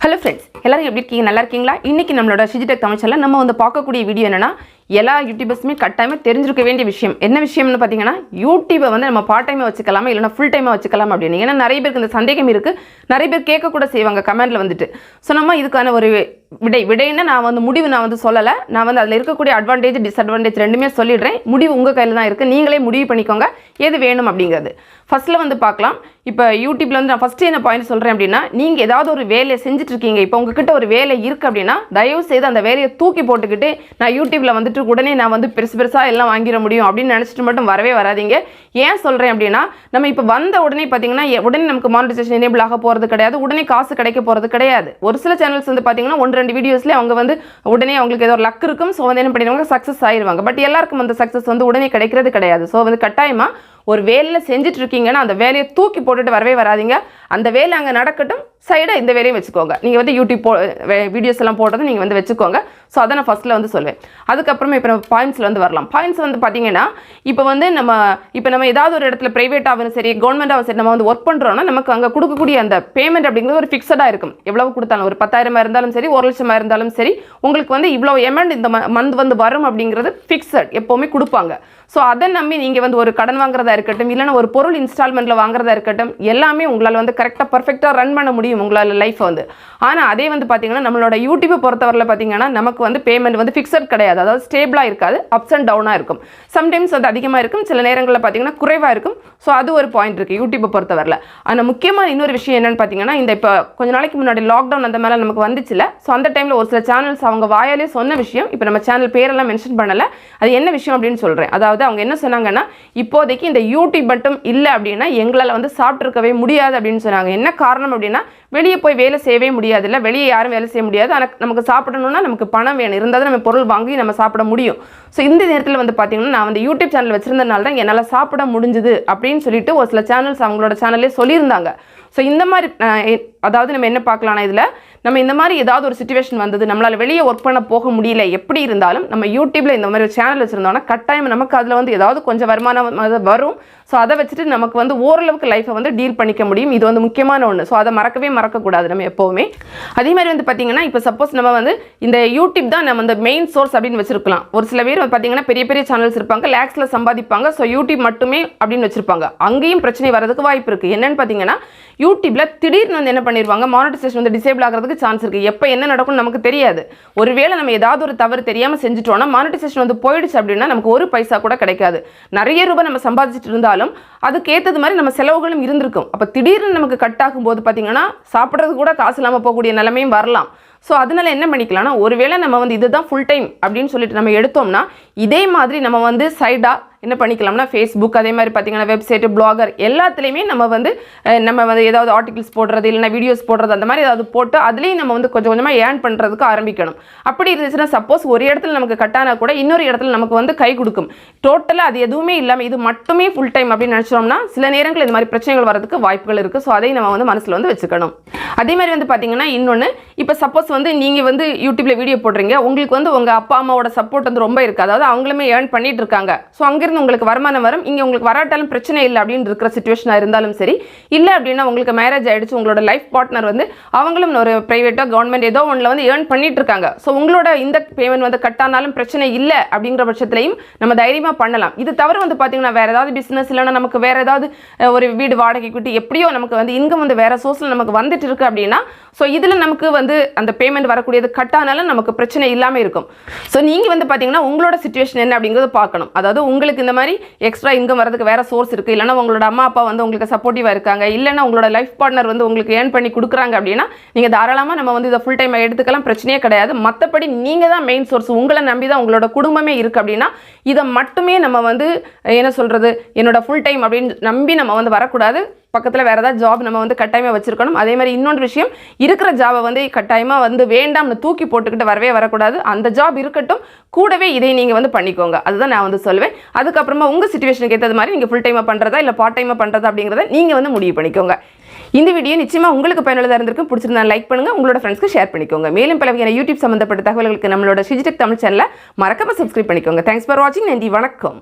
Hello friends, எல்லாரும் எப்படி இருக்கீங்க? நல்லா இருக்கீங்களா? இன்னைக்கு நம்மளோட ஷிஜி டெக் தமிழ் சேனல்ல நம்ம வந்து பார்க்கக்கூடிய வீடியோ என்னன்னா எல்லா யூடியூபர்ஸுமே கட்டாயமா தெரிஞ்சிருக்க வேண்டிய விஷயம். என்ன விஷயம்னு பாத்தீங்கன்னா யூடியூபை வந்து நம்ம பார்ட் டைமா வச்சுக்கலாமா இல்லனா ஃபுல் டைமா வச்சுக்கலாமா அப்படினு. ஏன்னா நிறைய பேருக்கு இந்த சந்தேகம் இருக்கு. நிறைய பேர் கேட்க கூட செய்வாங்க கமெண்ட்ல வந்துட்டு. சோ நம்ம இதுக்கான ஒரு விடைன்னா நான் வந்து முடிவு நான் வந்து சொல்லல. நான் வந்து அதுல இருக்கக்கூடிய அட்வான்டேஜ் டிஸ்அட்வான்டேஜ் ரெண்டுமே சொல்லிடுறேன். முடிவு உங்க கையில தான் இருக்கு. நீங்களே முடிவு பண்ணிக்கோங்க எது வேணும் அப்படிங்கிறது. ஃபர்ஸ்ட்ல வந்து பார்க்கலாம். இப்போ யூடியூப்ல வந்து நான் ஃபர்ஸ்ட் என்ன பாயிண்ட் சொல்றேன் அப்படினா நீங்க ஏதாவது ஒரு வேலையை செஞ்சுட்டு இருக்கீங்க. இப்போ உங்ககிட்ட ஒரு வேலை இருக்கு அப்படினா தயவு செய்து அந்த வேலையை தூக்கி போட்டுக்கிட்டு நான் யூடியூப்ல வந்துட்டு உடனே நான் வந்து பெருசா எல்லாம் வாங்கிர முடியும் அப்படின்னு நினைச்சிட்டு மட்டும் வரவே வராதீங்க. ஏன் சொல்றேன் அப்படினா நம்ம இப்போ வந்த உடனே பாத்தீங்கன்னா உடனே நமக்கு மானிடைசேஷன் எனேபிள் ஆக போறது கிடையாது. உடனே காசு கிடைக்க போறது கிடையாது. ஒரு சில சேனல்ஸ் வந்து பாத்தீங்கன்னா 1-2 வீடியோஸ்ல அவங்க வந்து உடனே அவங்களுக்கு ஏதோ லக் இருக்கும். சோ வந்து என்ன பண்ணிடுவாங்க சக்சஸ் ஆயிருவாங்க. பட் எல்லாருக்கும் அந்த சக்சஸ் வந்து உடனே கிடைக்கிறது கிடையாது. சோ வந்து கட்டாயமா ஒரு வேலையை செஞ்சுட்டு இருக்கீங்கன்னா அந்த வேலையை தூக்கி போட்டுட்டு வரவே வராதீங்க. அந்த வேலை அங்கே நடக்கட்டும், சைடாக இந்த வேலையும் வச்சுக்கோங்க. நீங்கள் வந்து யூடியூப் வீடியோஸ் எல்லாம் போடுறது நீங்கள் வந்து வச்சுக்கோங்க. ஸோ அதை நான் ஃபஸ்ட்டில் வந்து சொல்லுவேன். அதுக்கப்புறமா இப்போ நம்ம பாயிண்ட்ஸில் வந்து வரலாம். பாயிண்ட்ஸ் வந்து பார்த்தீங்கன்னா இப்போ வந்து நம்ம ஏதாவது ஒரு இடத்துல ப்ரைவேட்டாகவும் சரி கவர்மெண்ட்டாகவும் சரி நம்ம வந்து ஒர்க் பண்ணுறோம்னா நமக்கு அங்கே கொடுக்கக்கூடிய அந்த பேமெண்ட் அப்படிங்கிறது ஒரு ஃபிக்ஸடாக இருக்கும். எவ்வளவு கொடுத்தாலும் ஒரு 10,000 இருந்தாலும் சரி 1,00,000 இருந்தாலும் சரி உங்களுக்கு வந்து இவ்வளோ அமௌண்ட் இந்த மந்த் வந்து வரும் அப்படிங்கிறது ஃபிக்ஸட் எப்போவுமே கொடுப்பாங்க. ஸோ அதை நம்பி நீங்கள் வந்து ஒரு கடன் வாங்குறதா இருக்கட்டும் இல்லைன்னா ஒரு பொருள் இன்ஸ்டால்மெண்ட்டில் வாங்குறதா இருக்கட்டும் எல்லாமே உங்களால் வந்து கரெக்டாக பர்ஃபெக்டாக ரன் பண்ண முடியும் உங்களால் லைஃப் வந்து. ஆனால் அதே வந்து பார்த்தீங்கன்னா நம்மளோட யூடியூப்பை பொறுத்தவரையில் பார்த்தீங்கன்னா நமக்கு வந்து பேமெண்ட் வந்து ஃபிக்ஸட் கிடையாது. அதாவது ஸ்டேபிளாக இருக்காது, அப்ஸ் அண்ட் டவுனாக இருக்கும். சம்டைம்ஸ் வந்து அதிகமாக இருக்கும், சில நேரங்களில் பார்த்தீங்கன்னா குறைவாக இருக்கும். ஸோ அது ஒரு பாயிண்ட் இருக்குது யூடியூப்பை பொறுத்தவரையில். ஆனால் முக்கியமான இன்னொரு விஷயம் என்னென்னு பார்த்தீங்கன்னா இந்த இப்போ கொஞ்ச நாளைக்கு முன்னாடி லாக்டவுன் அந்த மேலே நமக்கு வந்துச்சுல. ஸோ அந்த டைமில் ஒரு சில சேனல்ஸ் அவங்க வாயாலே சொன்ன விஷயம், இப்போ நம்ம சேனல் பேரெல்லாம் மென்ஷன் பண்ணலை, அது என்ன விஷயம் அப்படின்னு சொல்கிறேன். அதாவது அவங்க என்ன சொன்னாங்கன்னா இப்போதைக்கு இந்த யூடியூப் மட்டும் இல்லை அப்படின்னா எங்களால் வந்து சாப்பிட்ருக்கவே முடியாது அப்படின்னு சொன்னாங்க. என்ன காரணம் அப்படின்னா வெளியே போய் வேலை செய்யவே முடியாது, இல்லை வெளியே யாரும் வேலை செய்ய முடியாது. ஆனால் நமக்கு சாப்பிடணும்னா நமக்கு பணம் வேணும், இருந்தால் நம்ம பொருள் வாங்கி நம்ம சாப்பிட முடியும். ஸோ இந்த நேரத்தில் வந்து பார்த்தீங்கன்னா நான் வந்து யூடியூப் சேனல் வச்சிருந்தனால தான் என்னால் சாப்பிட முடிஞ்சுது அப்படின்னு சொல்லிட்டு ஒரு சில சேனல்ஸ் அவங்களோட சேனல்லே சொல்லியிருந்தாங்க. ஸோ இந்த மாதிரி அதாவது நம்ம என்ன பார்க்கலாம்னா இதில் நம்ம இந்த மாதிரி ஏதாவது ஒரு சிச்சுவேஷன் வந்தது நம்மளால் வெளியே ஒர்க் பண்ண போக முடியல, எப்படி இருந்தாலும் நம்ம யூடியூப்பில் இந்த மாதிரி ஒரு சேனல் வச்சுருந்தோம்னா கட்டாயம் நமக்கு அதில் வந்து ஏதாவது கொஞ்சம் வருமானம் வரும். ஸோ அதை வச்சுட்டு நமக்கு வந்து ஓரளவுக்கு லைஃப்பை வந்து டீல் பண்ணிக்க முடியும். இது வந்து முக்கியமான ஒன்று. ஸோ அதை மறக்கக்கூடாது நம்ம எப்போவுமே. அதே மாதிரி வந்து பார்த்தீங்கன்னா இப்போ சப்போஸ் நம்ம வந்து இந்த யூடியூப் தான் நம்ம இந்த மெயின் சோர்ஸ் அப்படின்னு வச்சிருக்கலாம். ஒரு சில பேர் பார்த்தீங்கன்னா பெரிய பெரிய சேனல்ஸ் இருப்பாங்க, லேக்ஸில் சம்பாதிப்பாங்க. ஸோ யூடியூப் மட்டுமே அப்படின்னு வச்சிருப்பாங்க. அங்கேயும் பிரச்சனை வரதுக்கு வாய்ப்பு இருக்குது. என்னன்னு பார்த்தீங்கன்னா யூடியூப்பில் திடீர்னு வந்து என்ன பண்ணிடுவாங்க மானிடைசேஷன் வந்து டிசேபிள் ஆகிறதுக்கு சான்ஸ் இருக்குது. எப்போ என்ன நடக்கும்னு நமக்கு தெரியாது. ஒருவேளை நம்ம ஏதாவது ஒரு தவறு தெரியாமல் செஞ்சுட்டோம்னா மானிடைசேஷன் வந்து போயிடுச்சு அப்படின்னா நமக்கு ஒரு பைசா கூட கிடைக்காது. நிறைய ரூபாய் நம்ம சம்பாதிச்சுட்டு இருந்தாலும் அதுக்கு ஏற்றது மாதிரி நம்ம செலவுகளும் இருந்திருக்கும். அப்போ திடீர்னு நமக்கு கட் ஆகும்போது பார்த்தீங்கன்னா சாப்பிட்றது கூட காசு இல்லாமல் போகக்கூடிய நிலைமையும் வரலாம். ஸோ அதனால என்ன பண்ணிக்கலாம்னா ஒருவேளை நம்ம வந்து இதுதான் ஃபுல் டைம் அப்படின்னு சொல்லிட்டு நம்ம எடுத்தோம்னா இதே மாதிரி நம்ம வந்து சைடாக என்ன பண்ணிக்கலாம்னா ஃபேஸ்புக் அதே மாதிரி பார்த்தீங்கன்னா வெப்சைட்டு பிளாகர் எல்லாத்துலேயுமே நம்ம வந்து ஏதாவது ஆர்டிகல்ஸ் போடுறது இல்லைனா வீடியோஸ் போடுறது அந்த மாதிரி ஏதாவது போட்டு அதுலேயும் நம்ம வந்து கொஞ்சம் கொஞ்சமாக ஏர்ன் பண்ணுறதுக்கு ஆரம்பிக்கணும். அப்படி இருந்துச்சுன்னா சப்போஸ் ஒரு இடத்துல நமக்கு கட்டானா கூட இன்னொரு இடத்துல நமக்கு வந்து கை கொடுக்கும். டோட்டலாக அது எதுவுமே இல்லாமல் இது மட்டுமே ஃபுல் டைம் அப்படின்னு நினச்சோம்னா சில நேரங்கள் இந்த மாதிரி பிரச்சனைகள் வரதுக்கு வாய்ப்புகள் இருக்குது. ஸோ அதையும் நம்ம வந்து மனசில் வந்து வச்சுக்கணும். அதே மாதிரி வந்து பார்த்தீங்கன்னா இன்னொன்று இப்போ சப்போஸ் வந்து நீங்கள் வந்து யூடியூப்பில் வீடியோ போடுறீங்க, உங்களுக்கு வந்து உங்கள் அப்பா அம்மாவோட சப்போர்ட் வந்து ரொம்ப இருக்குது, அதாவது அவங்களுமே ஏர்ன் பண்ணிட்டு இருக்காங்க. ஸோ அங்கிருந்து உங்களுக்கு வருமானம் வரும், இங்கே உங்களுக்கு வராட்டாலும் பிரச்சனை இல்லை அப்படின்னு இருக்கிற சிச்சுவேஷனாக இருந்தாலும் சரி, இல்லை அப்படின்னா உங்களுக்கு மேரேஜ் ஆகிடுச்சு, உங்களோட லைஃப் பார்ட்னர் வந்து அவங்களும் ஒரு ப்ரைவேட்டாக கவர்மெண்ட் ஏதோ ஒன்றில் வந்து ஏர்ன் பண்ணிட்டு இருக்காங்க. ஸோ உங்களோட இந்த பேமெண்ட் வந்து கட்டானாலும் பிரச்சனை இல்லை அப்படிங்கிற பட்சத்திலையும் நம்ம தைரியமாக பண்ணலாம். இது தவிர வந்து பார்த்தீங்கன்னா வேறு ஏதாவது பிஸ்னஸ் இல்லைன்னா நமக்கு வேறு ஏதாவது ஒரு வீடு வாடகை கூட்டி எப்படியோ நமக்கு வந்து இன்கம் வந்து வேறு சோர்ஸில் நமக்கு வந்துட்டு இருக்கு அப்படின்னா ஸோ இதில் நமக்கு வந்து அந்த பேமெண்ட் வரக்கூடியது கட்டானாலும் நமக்கு பிரச்சனை இல்லாமல் இருக்கும். ஸோ நீங்கள் வந்து பார்த்தீங்கன்னா உங்களோட சிச்சுவேஷன் என்ன அப்படிங்கிறத பார்க்கணும். அதாவது உங்களுக்கு இந்த மாதிரி எக்ஸ்ட்ரா இன்கம் வரதுக்கு வேறு சோர்ஸ் இருக்குது, இல்லைனா உங்களோட அம்மா அப்பா வந்து உங்களுக்கு சப்போர்ட்டிவாக இருக்காங்க, இல்லைனா உங்களோட லைஃப் பார்ட்னர் வந்து உங்களுக்கு ஏர்ன் பண்ணி கொடுக்குறாங்க அப்படின்னா நீங்கள் தாராளமாக நம்ம வந்து இதை ஃபுல் டைம் எடுத்துக்கலாம், பிரச்சனையே கிடையாது. மற்றபடி நீங்கள் தான் மெயின் சோர்ஸ், உங்களை நம்பி தான் உங்களோட குடும்பமே இருக்குது அப்படின்னா இதை மட்டுமே நம்ம வந்து என்ன சொல்கிறது என்னோட ஃபுல் டைம் அப்படின்னு நம்பி நம்ம வந்து வரக்கூடாது. பக்கத்தில் வேறு ஏதாவது ஜாப் நம்ம வந்து கட்டாயமாக வச்சுருக்கணும். அதே மாதிரி இன்னொன்று விஷயம் இருக்கிற ஜாபை வந்து கட்டாயமாக வந்து வேண்டாம்னு தூக்கி போட்டுக்கிட்டு வரக்கூடாது. அந்த ஜாப் இருக்கட்டும், கூடவே இதை நீங்கள் வந்து பண்ணிக்கோங்க. அதுதான் நான் வந்து சொல்லுவேன். அதுக்கப்புறமா உங்கள் சிச்சுவேஷனுக்கு ஏற்றது மாதிரி நீங்கள் ஃபுல் டைமாக பண்ணுறதா இல்லை பார்ட் டைமாக பண்ணுறதா அப்படிங்கிறத நீங்கள் வந்து முடிவு பண்ணிக்கோங்க. இந்த வீடியோ நிச்சயமாக உங்களுக்கு பயனுள்ளதாக இருந்திருக்கும். பிடிச்சிருந்தா லைக் பண்ணுங்கள், உங்களோட ஃப்ரெண்ட்ஸ்க்கு ஷேர் பண்ணிக்கோங்க. மேலும் பல வகையான யூடியூப் சம்மந்தப்பட்ட தகவல்களுக்கு நம்மளோட ஷிஜி டெக் தமிழ் சேனலை மறக்காமல் சப்ஸ்கிரைப் பண்ணிக்கோங்க. தேங்க்ஸ் ஃபார் வாட்சிங். நன்றி, வணக்கம்.